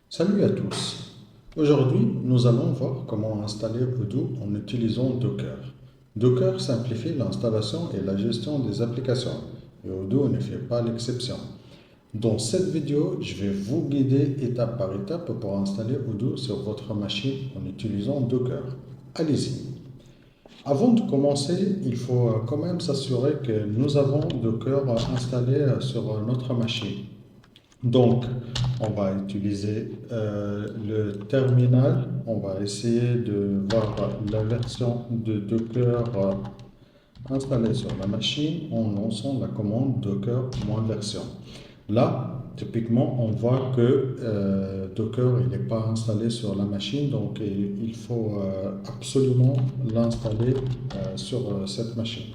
Salut à tous. Aujourd'hui, nous allons voir comment installer Odoo en utilisant Docker. Docker simplifie l'installation et la gestion des applications et Odoo ne fait pas l'exception. Dans cette vidéo, je vais vous guider étape par étape pour installer Odoo sur votre machine en utilisant Docker. Allez-y. Avant de commencer, il faut quand même s'assurer que nous avons Docker installé sur notre machine. Donc, on va utiliser le terminal. On va essayer de voir la version de Docker installée sur la machine en lançant la commande docker-version. Là, typiquement, on voit que Docker il n'est pas installé sur la machine, donc il faut absolument l'installer sur cette machine.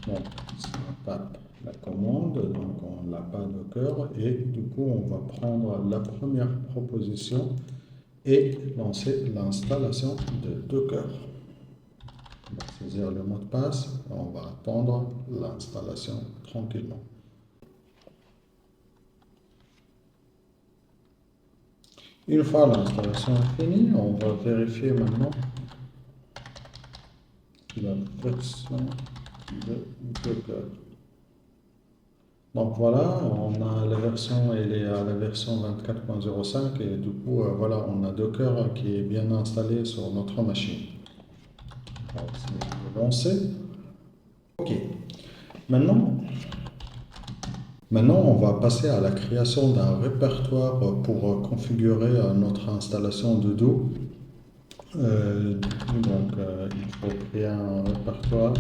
Donc, on tape la commande, donc on n'a pas Docker, et du coup, on va prendre la première proposition et lancer l'installation de Docker. On va saisir le mot de passe, on va attendre l'installation tranquillement. Une fois l'installation finie, on va vérifier maintenant la version de Docker. Donc voilà, on a la version, elle est à la version 24.05 et du coup, voilà, on a Docker qui est bien installé sur notre machine. On va essayer de lancer. OK. Maintenant, on va passer à la création d'un répertoire pour configurer notre installation de Do. Il faut créer un répertoire.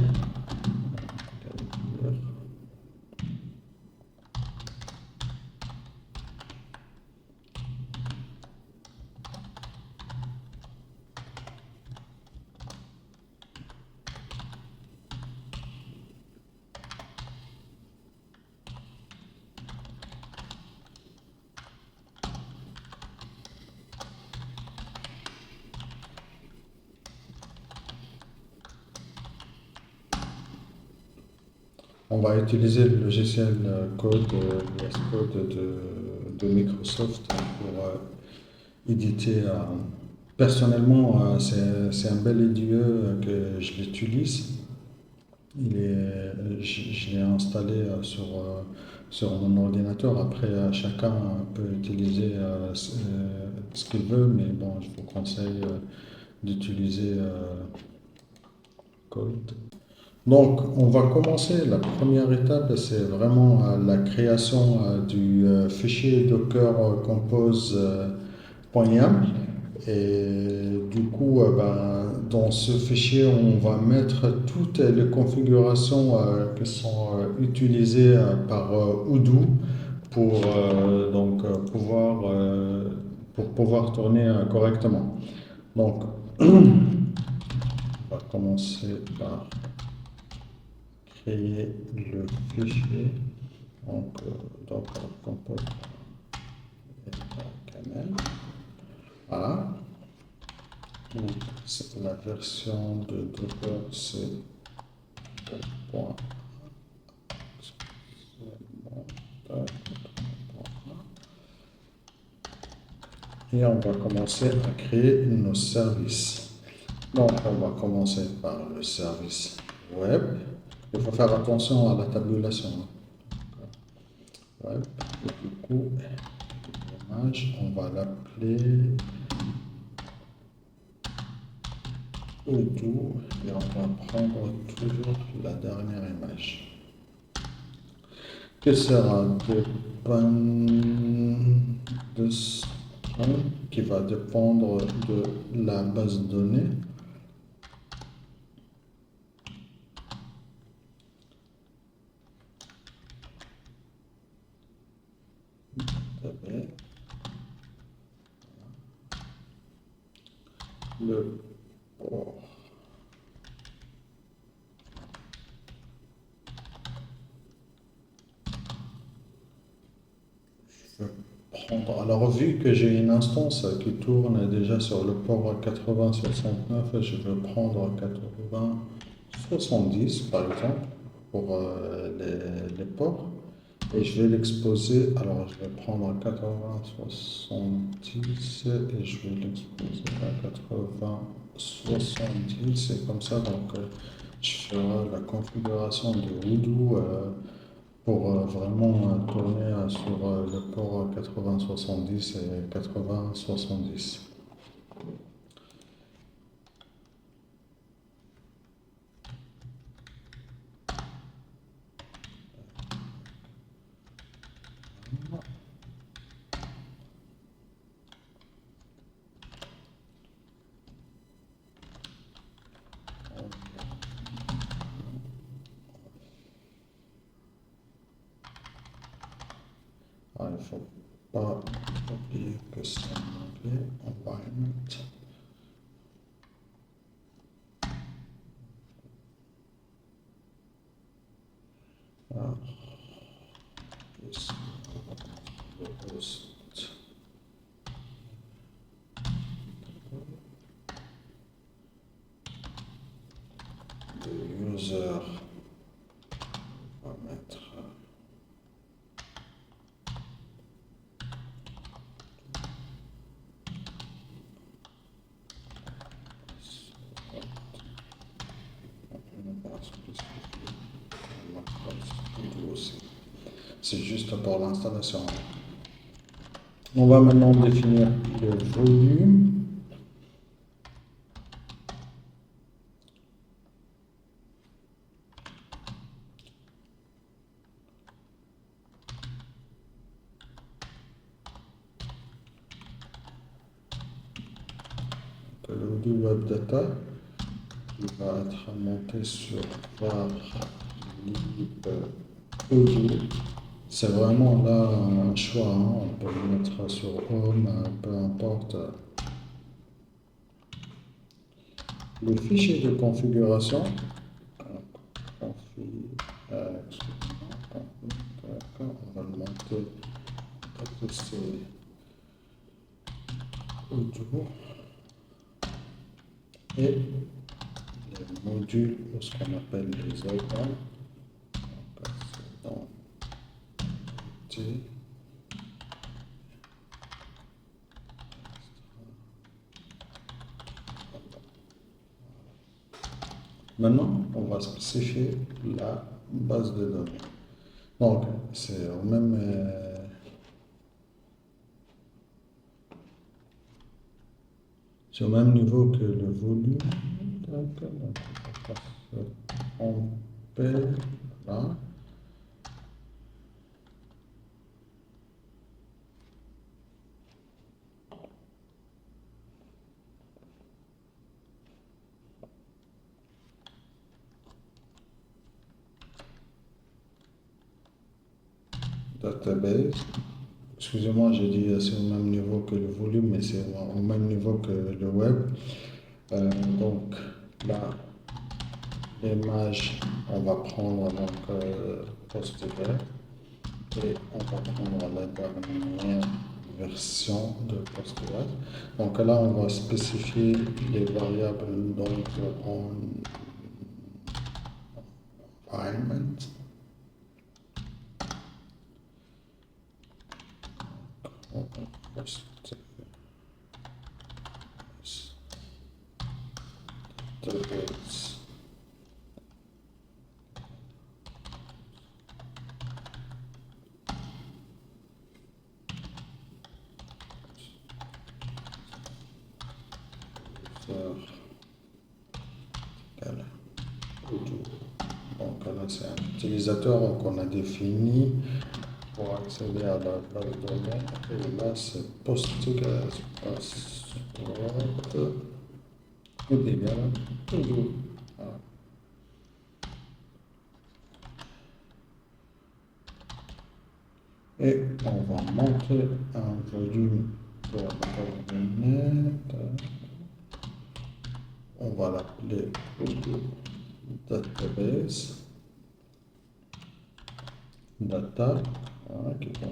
On va utiliser le logiciel Code, VS Code de Microsoft pour éditer. Personnellement, c'est un bel IDE que je l'utilise. Je l'ai installé sur mon ordinateur. Après, chacun peut utiliser ce qu'il veut, mais bon, je vous conseille d'utiliser Code. Donc, on va commencer. La première étape, c'est vraiment la création du fichier Docker compose.yam. Et du coup, dans ce fichier, on va mettre toutes les configurations qui sont utilisées par Odoo pour, pour pouvoir tourner correctement. Donc, on va commencer par créer le fichier. Donc, compose camel. Voilà. Donc, la version de Docker, c'est point. Et on va commencer à créer nos services. Donc, on va commencer par le service web. Il faut faire attention à la tabulation. Web. Et du coup, l'image, on va l'appeler Odoo et on va prendre toujours la dernière image. Que sera qui va dépendre de la base de données. Le port. Alors, vu que j'ai une instance qui tourne déjà sur le port 8069, je vais prendre 8070 par exemple pour les ports. et je vais l'exposer. Alors, je vais prendre 80-70 et je vais l'exposer à 80-70. Et comme ça, donc, je ferai la configuration de Voodoo pour vraiment tourner sur le port 80-70 et 80-70. Ah, il ne faut pas oublier que c'est en anglais, environment. Ah, ici, le host, le user, on va mettre une base spécifique, on va mettre Voodoo aussi. C'est juste pour l'installation. On va maintenant définir le volume. Le volume web data qui va être monté sur var lib audio. C'est vraiment là un choix, hein. On peut le mettre sur home, peu importe. Le fichier de configuration, on va le monter à tester audio et les modules, ce qu'on appelle les icônes. Dans T. Maintenant, on va spécifier la base de données. Donc, c'est au même niveau que le volume. Donc, on paie là. Database. Excusez-moi, j'ai dit c'est au même niveau que le volume, mais c'est au même niveau que le web. Donc là, l'image, on va prendre donc PostgreSQL et on va prendre la dernière version de PostgreSQL. Donc là, on va spécifier les variables donc en environment. Donc là, c'est un utilisateur qu'on a défini pour accéder à la base de données. Et là, c'est PostgreSQL est égal à toujours. Voilà. Et on va monter un volume de la base de données. On va l'appeler database data. Voilà, qui va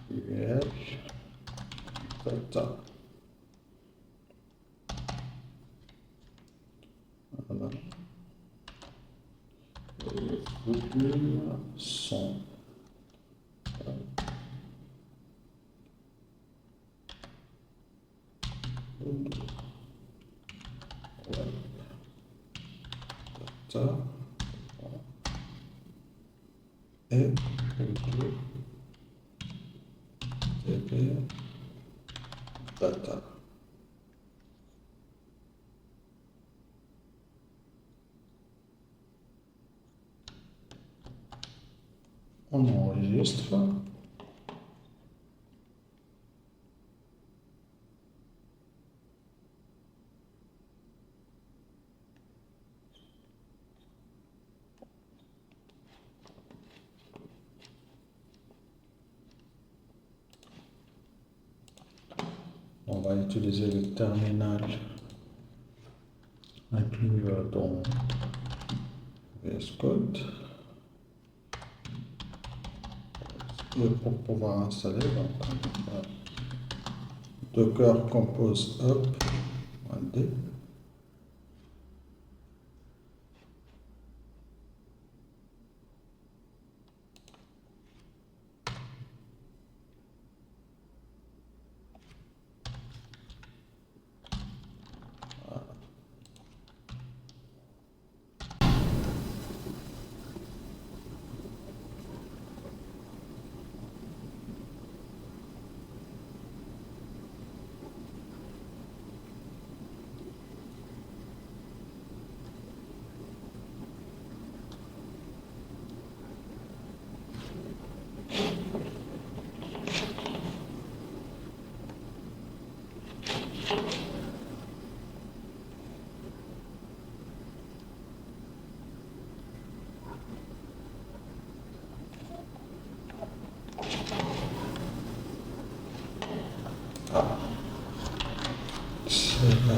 PostgreSQL data. volume, son. Ça et TP data. On enregistre. On va utiliser le terminal inclus dans VS Code. Et pour pouvoir installer, donc, Docker compose up, D. C'est là,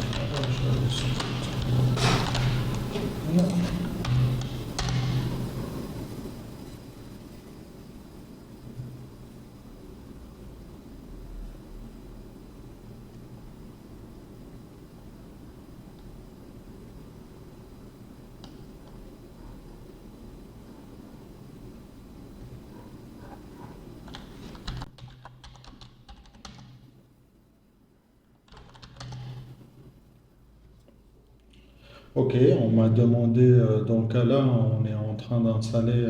ok, on m'a demandé, donc là, on est en train d'installer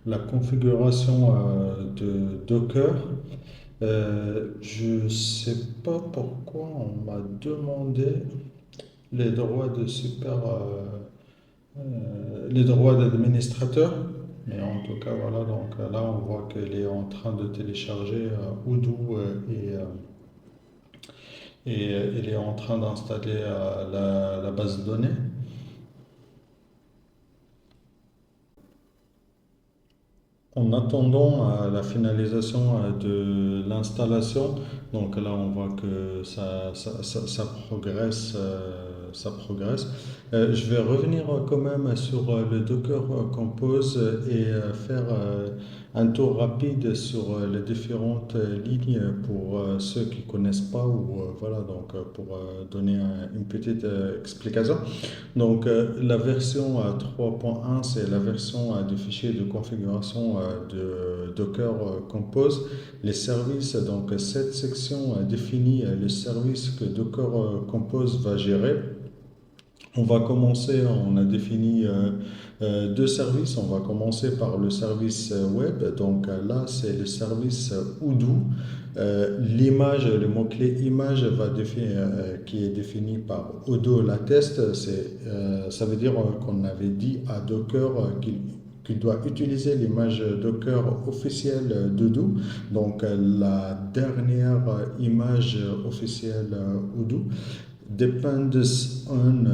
la configuration de Docker. Je ne sais pas pourquoi on m'a demandé les droits de les droits d'administrateur. Mais en tout cas, voilà, donc là, on voit qu'elle est en train de télécharger Odoo et elle est en train d'installer la base de données. En attendant la finalisation de l'installation, donc là on voit que ça progresse, ça progresse. Je vais revenir quand même sur le Docker Compose et faire un tour rapide sur les différentes lignes pour ceux qui ne connaissent pas ou voilà donc pour donner une petite explication. Donc, la version 3.1, c'est la version du fichier de configuration de Docker Compose. Les services, donc cette section définit les services que Docker Compose va gérer. On va commencer, on a défini deux services. On va commencer par le service web. Donc là, c'est le service Odoo. L'image, le mot-clé image qui est défini par Odoo la test, ça veut dire qu'on avait dit à Docker qu'il doit utiliser l'image Docker officielle d'Odoo. Donc la dernière image officielle Odoo. Depends on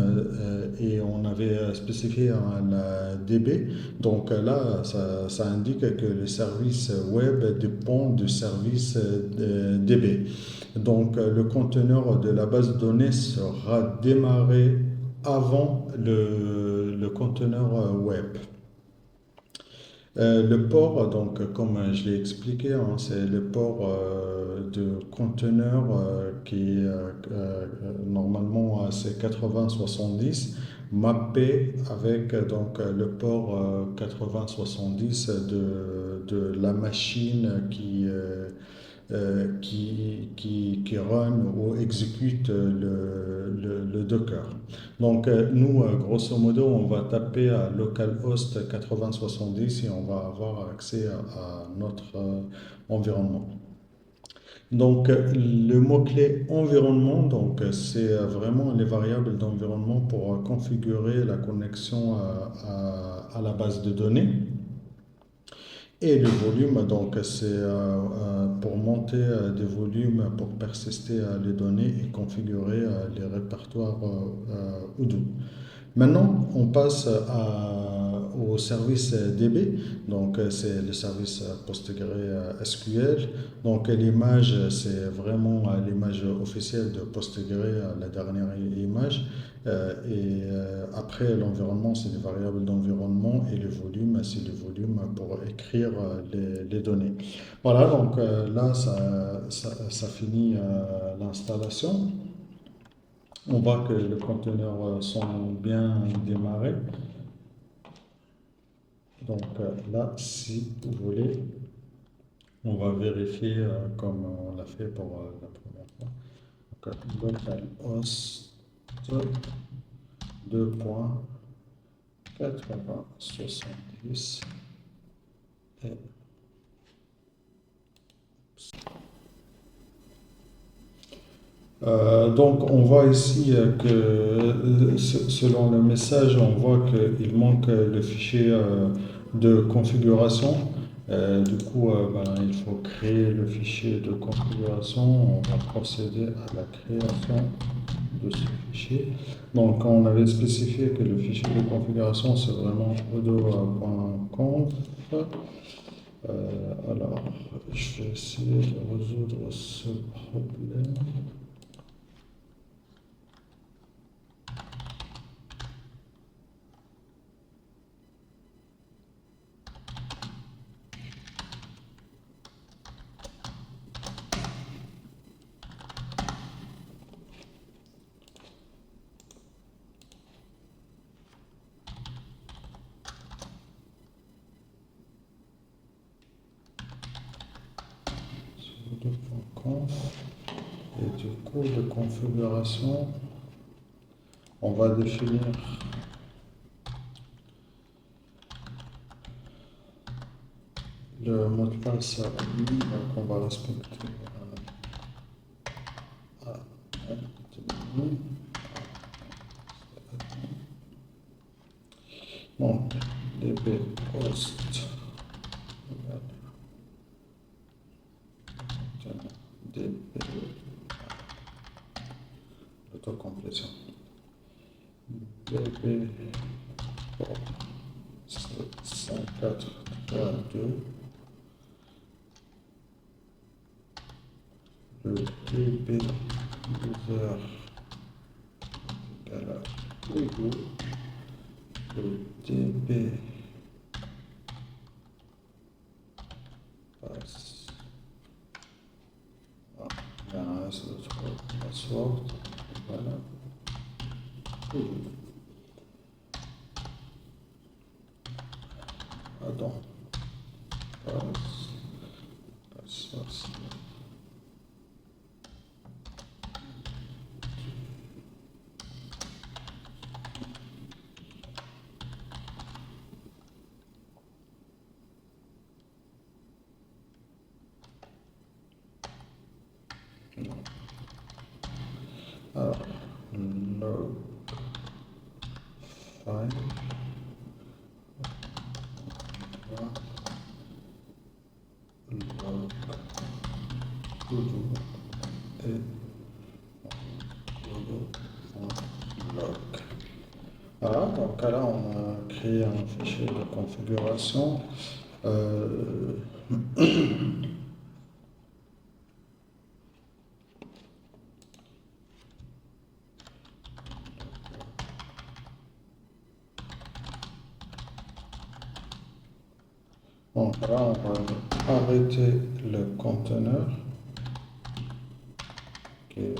et on avait spécifié la DB. Donc là, ça indique que le service web dépend du service DB. Donc le conteneur de la base de données sera démarré avant le conteneur web. Le port, donc, comme je l'ai expliqué, hein, c'est le port de conteneur qui normalement c'est 80-70. mappé avec donc le port 8070 de la machine qui run ou exécute le Docker. Donc nous, grosso modo, on va taper à localhost 8070 et on va avoir accès à notre environnement. Donc, le mot-clé environnement, donc, c'est vraiment les variables d'environnement pour configurer la connexion à la base de données. Et le volume, donc, c'est pour monter des volumes, pour persister les données et configurer les répertoires Odoo. Maintenant, on passe au service DB. Donc, c'est le service PostgreSQL. Donc, l'image, c'est vraiment l'image officielle de Postgre, la dernière image. Après, l'environnement, c'est les variables d'environnement et le volume, c'est le volume pour écrire les données. Voilà, donc là, ça finit l'installation. On voit que les conteneurs sont bien démarrés. Donc là, si vous voulez, on va vérifier comme on l'a fait pour la première fois. Donc, localhost 2.8070 et donc on voit ici que selon le message, on voit qu'il manque le fichier de configuration. Du coup, il faut créer le fichier de configuration. On va procéder à la création de ce fichier. Donc on avait spécifié que le fichier de configuration, c'est vraiment odoo.conf. Alors, je vais essayer de résoudre ce problème. Et du coup, de configuration, on va définir le mot de passe qu'on va respecter. Donc, db host db autocomplétion db 104.2 le db user égale à Odoo, le db passe il y a un autre password, voilà. Attends, passe. Alors, log file, log Odoo et Odoo.log. Voilà, donc là on a créé un fichier de configuration. Donc là, on va arrêter le conteneur. Okay.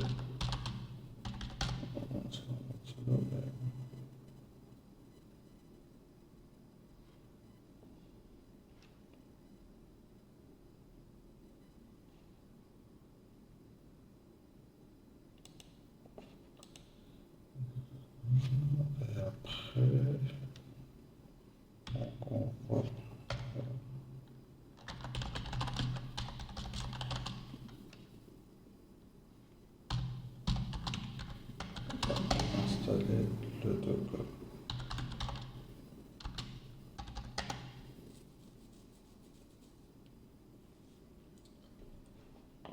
après, donc on va installer le Docker.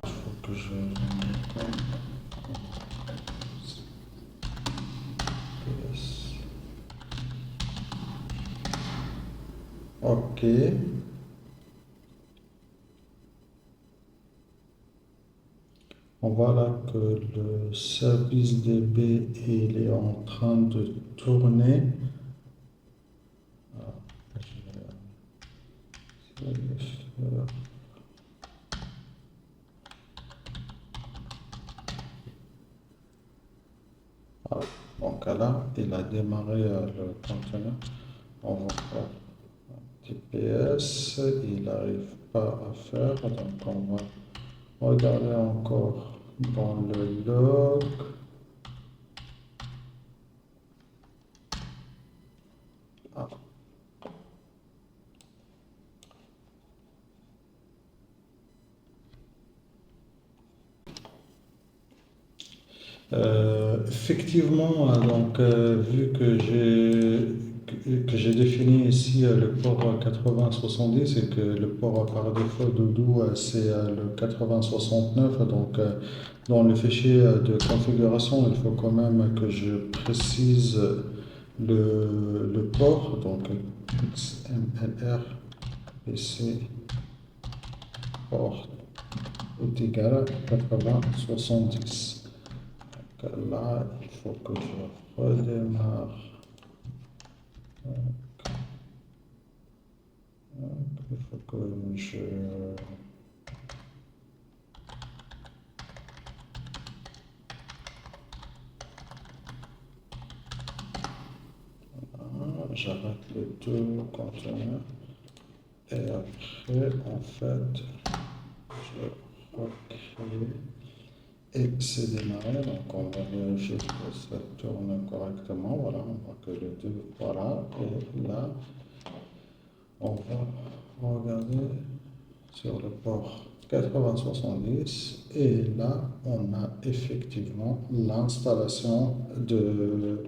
Il faut que je PS. OK. On voit là que le service DB il est en train de tourner. Je vais faire. Voilà. Donc là, il a démarré le conteneur. On va faire TPS, il n'arrive pas à faire, donc on va regarder encore dans le log. Ah. Effectivement, donc, vu que j'ai défini ici le port 8070 et que le port par défaut Doudou c'est le 8069, donc dans le fichier de configuration, il faut quand même que je précise le port, donc XMLR PC port est égal à 8070. Là, il faut que je redémarre. Il faut que je... J'arrête les deux conteneurs. Et après, en fait, je recrée. Et c'est démarré, donc on va vérifier que ça tourne correctement. Voilà, on voit que les deux, voilà. Et là, on va regarder sur le port 8070 et là, on a effectivement l'installation de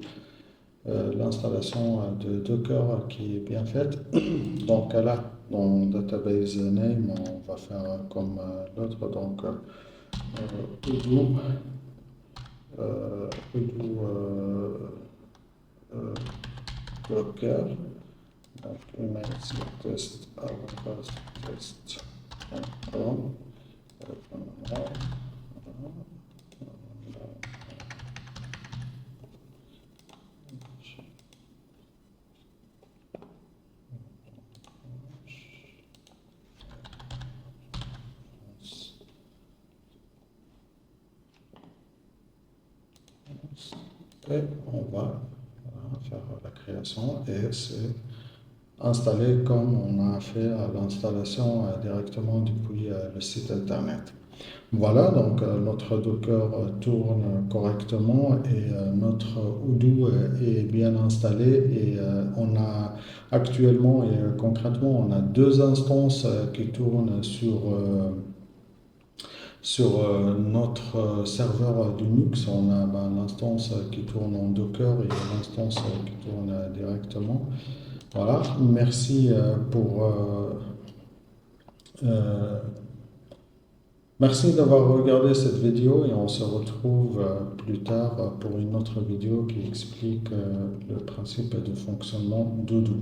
Docker qui est bien faite. Donc là, dans database name, on va faire comme l'autre, donc Udo Docker, donc image test test.com. Et on va faire la création et c'est installé comme on a fait l'installation directement depuis le site internet. Voilà, donc notre Docker tourne correctement et notre Odoo est bien installé et on a actuellement et concrètement on a deux instances qui tournent sur notre serveur Linux. On a l'instance qui tourne en Docker et l'instance qui tourne directement. Voilà, merci merci d'avoir regardé cette vidéo et on se retrouve plus tard pour une autre vidéo qui explique le principe de fonctionnement d'Odoo.